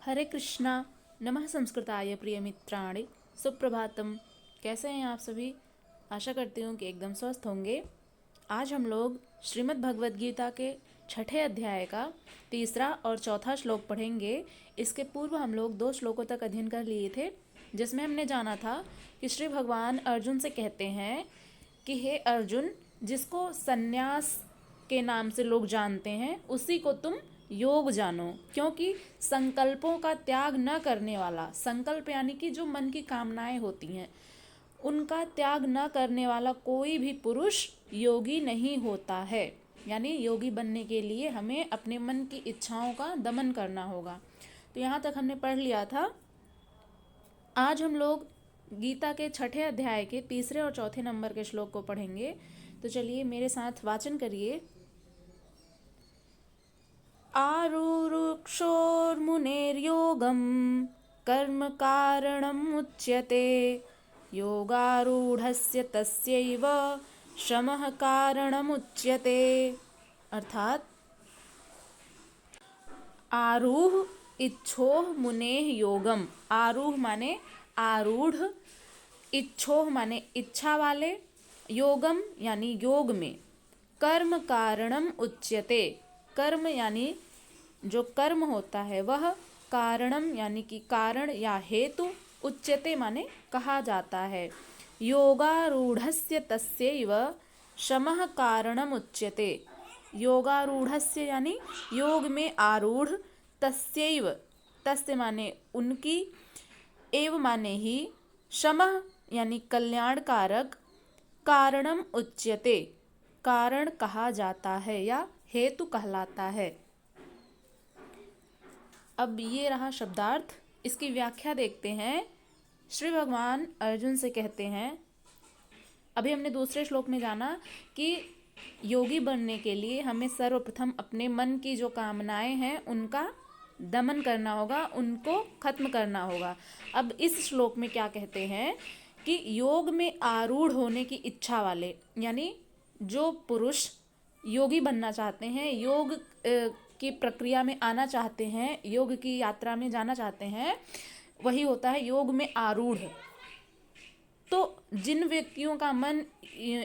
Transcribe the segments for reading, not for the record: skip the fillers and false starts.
हरे कृष्णा। नमः संस्कृताय प्रिय मित्राणि। सुप्रभातम। कैसे हैं आप सभी? आशा करती हूँ कि एकदम स्वस्थ होंगे। आज हम लोग श्रीमद् भगवद गीता के छठे अध्याय का तीसरा और चौथा श्लोक पढ़ेंगे। इसके पूर्व हम लोग 2 श्लोकों तक अध्ययन कर लिए थे, जिसमें हमने जाना था कि श्री भगवान अर्जुन से कहते हैं कि हे अर्जुन, जिसको संन्यास के नाम से लोग जानते हैं उसी को तुम योग जानो, क्योंकि संकल्पों का त्याग न करने वाला, संकल्प यानी कि जो मन की कामनाएं होती हैं उनका त्याग न करने वाला कोई भी पुरुष योगी नहीं होता है। यानी योगी बनने के लिए हमें अपने मन की इच्छाओं का दमन करना होगा। तो यहाँ तक हमने पढ़ लिया था। आज हम लोग गीता के छठे अध्याय के तीसरे और चौथे नंबर के श्लोक को पढ़ेंगे। तो चलिए मेरे साथ वाचन करिए। आरुरुक्षोर्मुनेर्योगं कर्म कारणम् उच्यते, योगारूढ़स्य तस्यैव शमः कारणमुच्यते। अर्थात आरूढ़ इच्छोह मुनेह योगम। आरूढ़ माने आरूढ़, इच्छोह माने इच्छा वाले, योगम यानी योग में, कर्म कारणम उच्यते। कर्म यानी जो कर्म होता है वह, कारणम यानी कि कारण या हेतु, उच्यते माने कहा जाता है। योगारूढ़स्य तस्यैव शमः कारणम उच्यते। योगारूढ़स्य यानी योग में आरूढ़, तस्यैव तस्य माने उनकी, एव माने ही, शमः यानी कल्याणकारक, कारणम उच्यते कारण कहा जाता है या हेतु कहलाता है। अब ये रहा शब्दार्थ। इसकी व्याख्या देखते हैं। श्री भगवान अर्जुन से कहते हैं, अभी हमने दूसरे श्लोक में जाना कि योगी बनने के लिए हमें सर्वप्रथम अपने मन की जो कामनाएं हैं उनका दमन करना होगा, उनको खत्म करना होगा। अब इस श्लोक में क्या कहते हैं कि योग में आरूढ़ होने की इच्छा वाले, यानी जो पुरुष योगी बनना चाहते हैं, योग की प्रक्रिया में आना चाहते हैं, योग की यात्रा में जाना चाहते हैं, वही होता है योग में आरूढ़। तो जिन व्यक्तियों का मन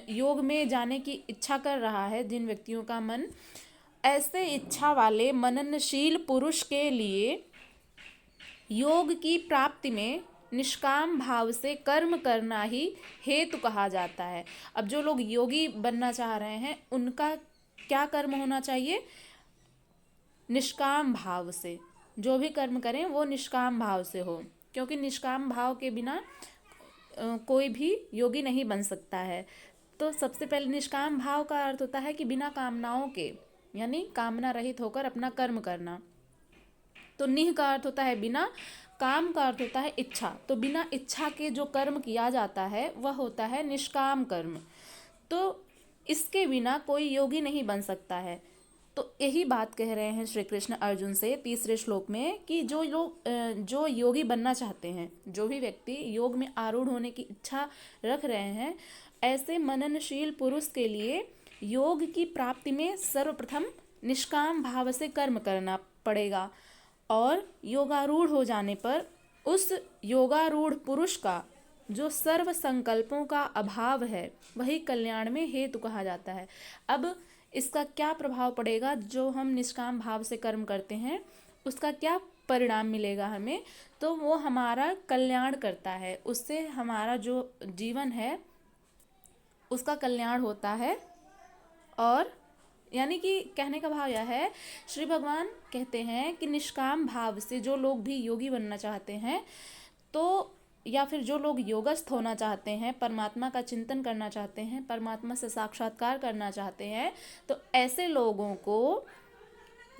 योग में जाने की इच्छा कर रहा है, जिन व्यक्तियों का मन, ऐसे इच्छा वाले मननशील पुरुष के लिए योग की प्राप्ति में निष्काम भाव से कर्म करना ही हेतु कहा जाता है। अब जो लोग योगी बनना चाह रहे हैं उनका क्या कर्म होना चाहिए? निष्काम भाव से। जो भी कर्म करें वो निष्काम भाव से हो, क्योंकि निष्काम भाव के बिना कोई भी योगी नहीं बन सकता है। तो सबसे पहले निष्काम भाव का अर्थ होता है कि बिना कामनाओं के, यानी कामना रहित होकर अपना कर्म करना। तो निह का अर्थ होता है बिना, काम का अर्थ होता है इच्छा। तो बिना इच्छा के जो कर्म किया जाता है वह होता है निष्काम कर्म। तो इसके बिना कोई योगी नहीं बन सकता है। तो यही बात कह रहे हैं श्री कृष्ण अर्जुन से तीसरे श्लोक में कि जो लोग जो योगी बनना चाहते हैं, जो भी व्यक्ति योग में आरूढ़ होने की इच्छा रख रहे हैं, ऐसे मननशील पुरुष के लिए योग की प्राप्ति में सर्वप्रथम निष्काम भाव से कर्म करना पड़ेगा। और योगारूढ़ हो जाने पर उस योगारूढ़ पुरुष का जो सर्व संकल्पों का अभाव है वही कल्याण में हेतु कहा जाता है। अब इसका क्या प्रभाव पड़ेगा? जो हम निष्काम भाव से कर्म करते हैं उसका क्या परिणाम मिलेगा हमें? तो वो हमारा कल्याण करता है, उससे हमारा जो जीवन है उसका कल्याण होता है। और यानी कि कहने का भाव यह है, श्री भगवान कहते हैं कि निष्काम भाव से जो लोग भी योगी बनना चाहते हैं, तो या फिर जो लोग योगस्थ होना चाहते हैं, परमात्मा का चिंतन करना चाहते हैं, परमात्मा से साक्षात्कार करना चाहते हैं, तो ऐसे लोगों को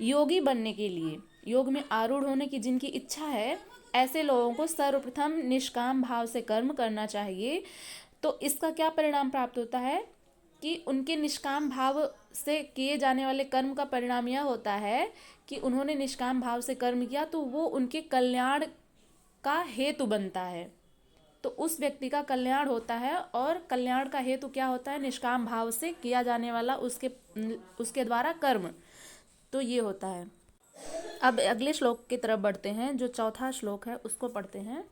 योगी बनने के लिए, योग में आरूढ़ होने की जिनकी इच्छा है, ऐसे लोगों को सर्वप्रथम निष्काम भाव से कर्म करना चाहिए। तो इसका क्या परिणाम प्राप्त होता है कि उनके निष्काम भाव से किए जाने वाले कर्म का परिणाम यह होता है कि उन्होंने निष्काम भाव से कर्म किया तो वो उनके कल्याण का हेतु बनता है। तो उस व्यक्ति का कल्याण होता है, और कल्याण का हेतु क्या होता है? निष्काम भाव से किया जाने वाला उसके द्वारा कर्म। तो ये होता है। अब अगले श्लोक की तरफ बढ़ते हैं। जो चौथा श्लोक है उसको पढ़ते हैं।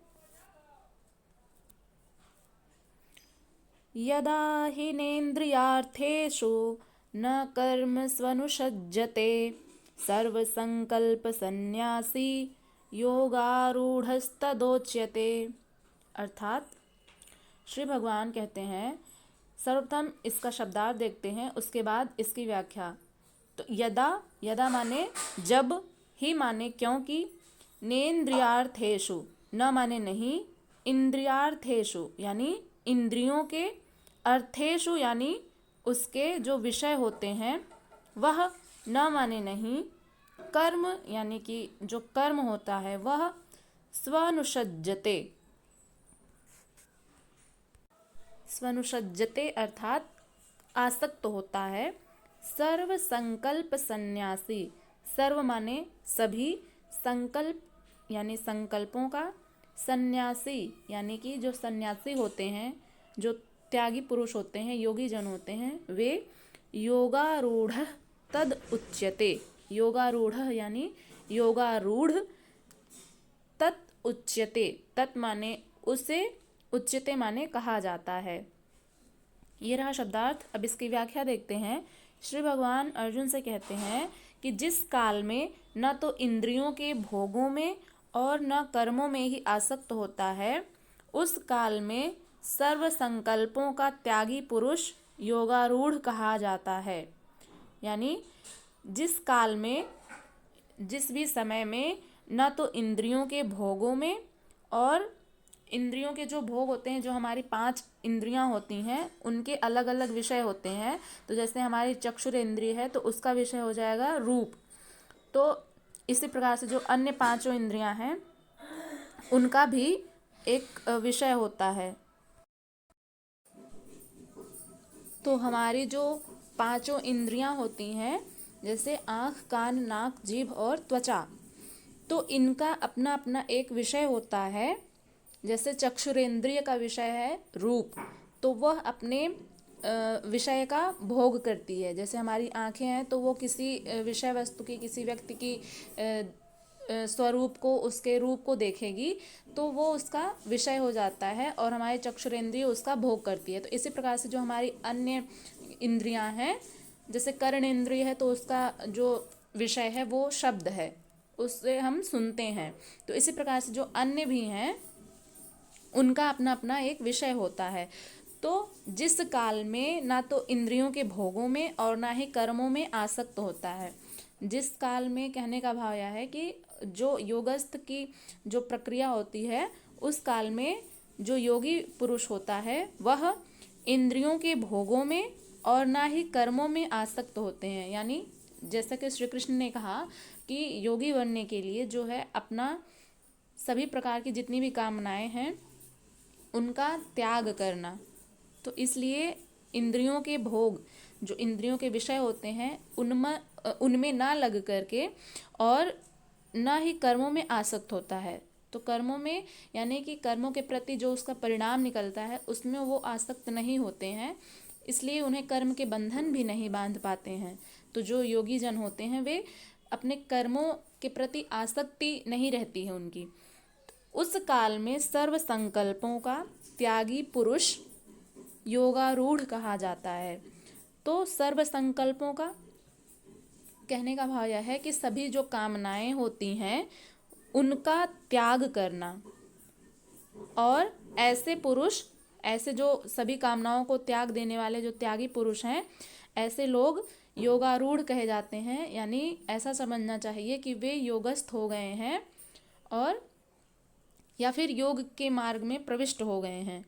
यदा हिनेन्द्रियार्थेषु न कर्म स्वनुषज्जते सर्वसंकल्प सन्यासी योगारूढ़स्तदोच्यते। अर्थात श्री भगवान कहते हैं, सर्वप्रथम इसका शब्दार्थ देखते हैं, उसके बाद इसकी व्याख्या। तो यदा, यदा माने जब, ही माने क्योंकि, नेन्द्रियार्थेषु न माने नहीं, इंद्रियार्थेषु यानी इंद्रियों के, अर्थेषु यानी उसके जो विषय होते हैं, वह न माने नहीं, कर्म यानी कि जो कर्म होता है वह स्वनुषज्जते, स्वनुषज्जते अर्थात आसक्त होता है। सर्व संकल्प सन्यासी, सर्व माने सभी, संकल्प यानी संकल्पों का, सन्यासी यानी कि जो सन्यासी होते हैं, जो त्यागी पुरुष होते हैं, योगी जन होते हैं, वे योगारूढ़ तद उच्यते। योगारूढ़ यानी योगारूढ़, तत् उच्यते, तत् माने उसे, उच्यते माने कहा जाता है। ये रहा शब्दार्थ। अब इसकी व्याख्या देखते हैं। श्री भगवान अर्जुन से कहते हैं कि जिस काल में न तो इंद्रियों के भोगों में और न कर्मों में ही आसक्त होता है, उस काल में सर्व संकल्पों का त्यागी पुरुष योगारूढ़ कहा जाता है। यानी जिस काल में, जिस भी समय में न तो इंद्रियों के भोगों में, और इंद्रियों के जो भोग होते हैं, जो हमारी 5 इंद्रियां होती हैं, उनके अलग अलग विषय होते हैं। तो जैसे हमारी चक्षुर इंद्रिय है तो उसका विषय हो जाएगा रूप। तो इसी प्रकार से जो अन्य 5 इंद्रियां हैं उनका भी एक विषय होता है। तो हमारी जो 5 इंद्रियां होती हैं, जैसे आँख, कान, नाक, जीभ और त्वचा, तो इनका अपना अपना एक विषय होता है। जैसे चक्षुरेंद्रिय का विषय है रूप, तो वह अपने विषय का भोग करती है। जैसे हमारी आँखें हैं तो वो किसी विषय वस्तु की, किसी व्यक्ति की स्वरूप को, उसके रूप को देखेगी, तो वो उसका विषय हो जाता है, और हमारी चक्षुरेंद्रिय उसका भोग करती है। तो इसी प्रकार से जो हमारी अन्य इंद्रियां हैं, जैसे कर्णेंद्रिय है तो उसका जो विषय है वो शब्द है, उससे हम सुनते हैं। तो इसी प्रकार से जो अन्य भी हैं उनका अपना अपना एक विषय होता है। तो जिस काल में ना तो इंद्रियों के भोगों में और ना ही कर्मों में आसक्त होता है, जिस काल में, कहने का भाव यह है कि जो योगस्थ की जो प्रक्रिया होती है, उस काल में जो योगी पुरुष होता है वह इंद्रियों के भोगों में और ना ही कर्मों में आसक्त होते हैं। यानी जैसा कि श्री कृष्ण ने कहा कि योगी बनने के लिए जो है अपना सभी प्रकार की जितनी भी कामनाएं हैं उनका त्याग करना। तो इसलिए इंद्रियों के भोग, जो इंद्रियों के विषय होते हैं, उनमें ना लग करके और ना ही कर्मों में आसक्त होता है। तो कर्मों में यानी कि कर्मों के प्रति जो उसका परिणाम निकलता है उसमें वो आसक्त नहीं होते हैं, इसलिए उन्हें कर्म के बंधन भी नहीं बांध पाते हैं। तो जो योगी जन होते हैं वे अपने कर्मों के प्रति आसक्ति नहीं रहती है उनकी। उस काल में सर्व संकल्पों का त्यागी पुरुष योगारूढ़ कहा जाता है। तो सर्व संकल्पों का कहने का भाव यह है कि सभी जो कामनाएं होती हैं उनका त्याग करना, और ऐसे पुरुष, ऐसे जो सभी कामनाओं को त्याग देने वाले जो त्यागी पुरुष हैं, ऐसे लोग योगारूढ़ कहे जाते हैं। यानी ऐसा समझना चाहिए कि वे योगस्थ हो गए हैं और या फिर योग के मार्ग में प्रविष्ट हो गए हैं।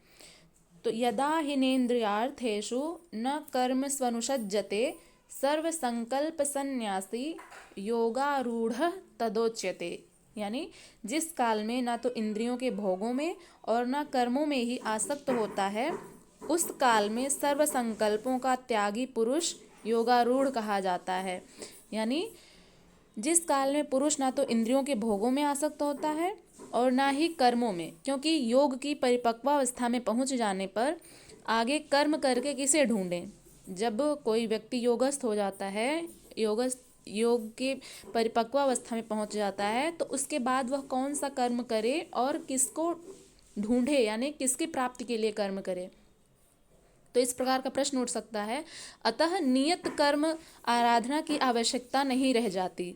तो यदा हिनेन्द्रियार्थेषु न कर्म स्वनुषज्जते सर्व संकल्प सन्यासी योगारूढ़ तदोच्यते। यानी जिस काल में ना तो इंद्रियों के भोगों में और ना कर्मों में ही आसक्त होता है, उस काल में सर्व संकल्पों का त्यागी पुरुष योगारूढ़ कहा जाता है। यानी जिस काल में पुरुष ना तो इंद्रियों के भोगों में आसक्त होता है और ना ही कर्मों में, क्योंकि योग की परिपक्वावस्था में पहुंच जाने पर आगे कर्म करके किसे ढूंढें। जब कोई व्यक्ति योगस्थ हो जाता है, योग के परिपक्व अवस्था में पहुंच जाता है तो उसके बाद वह कौन सा कर्म करे और किसको ढूंढे, यानी किसकी प्राप्ति के लिए कर्म करे। तो इस प्रकार का प्रश्न उठ सकता है। अतः नियत कर्म आराधना की आवश्यकता नहीं रह जाती,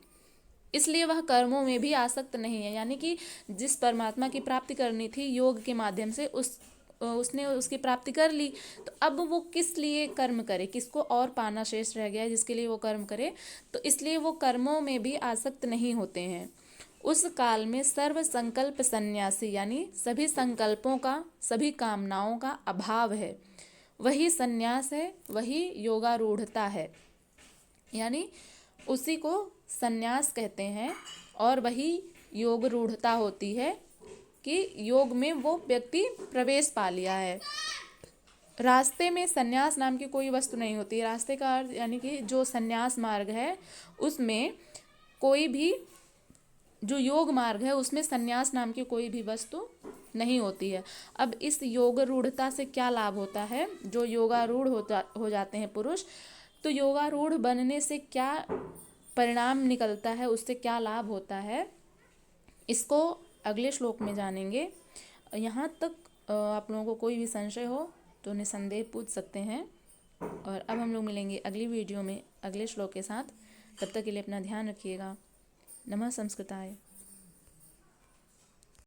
इसलिए वह कर्मों में भी आसक्त नहीं है। यानी कि जिस परमात्मा की प्राप्ति करनी थी योग के माध्यम से, उसने उसकी प्राप्ति कर ली, तो अब वो किस लिए कर्म करे, किसको और पाना शेष रह गया है जिसके लिए वो कर्म करे, तो इसलिए वो कर्मों में भी आसक्त नहीं होते हैं। उस काल में सर्व संकल्प सन्यासी, यानी सभी संकल्पों का, सभी कामनाओं का अभाव है, वही सन्यास है, वही योगारूढ़ता है। यानी उसी को सन्यास कहते हैं और वही योग रूढ़ता होती है कि योग में वो व्यक्ति प्रवेश पा लिया है। रास्ते में सन्यास नाम की कोई वस्तु नहीं होती। रास्ते का अर्थ यानी कि जो सन्यास मार्ग है उसमें कोई भी, जो योग मार्ग है उसमें सन्यास नाम की कोई भी वस्तु नहीं होती है। अब इस योग रूढ़ता से क्या लाभ होता है, जो योगारूढ़ हो जाते हैं पुरुष, तो योगारूढ़ बनने से क्या परिणाम निकलता है, उससे क्या लाभ होता है, इसको अगले श्लोक में जानेंगे। यहाँ तक आप लोगों को कोई भी संशय हो तो निसंदेह पूछ सकते हैं। और अब हम लोग मिलेंगे अगली वीडियो में अगले श्लोक के साथ। तब तक के लिए अपना ध्यान रखिएगा। नमः संस्कृताय।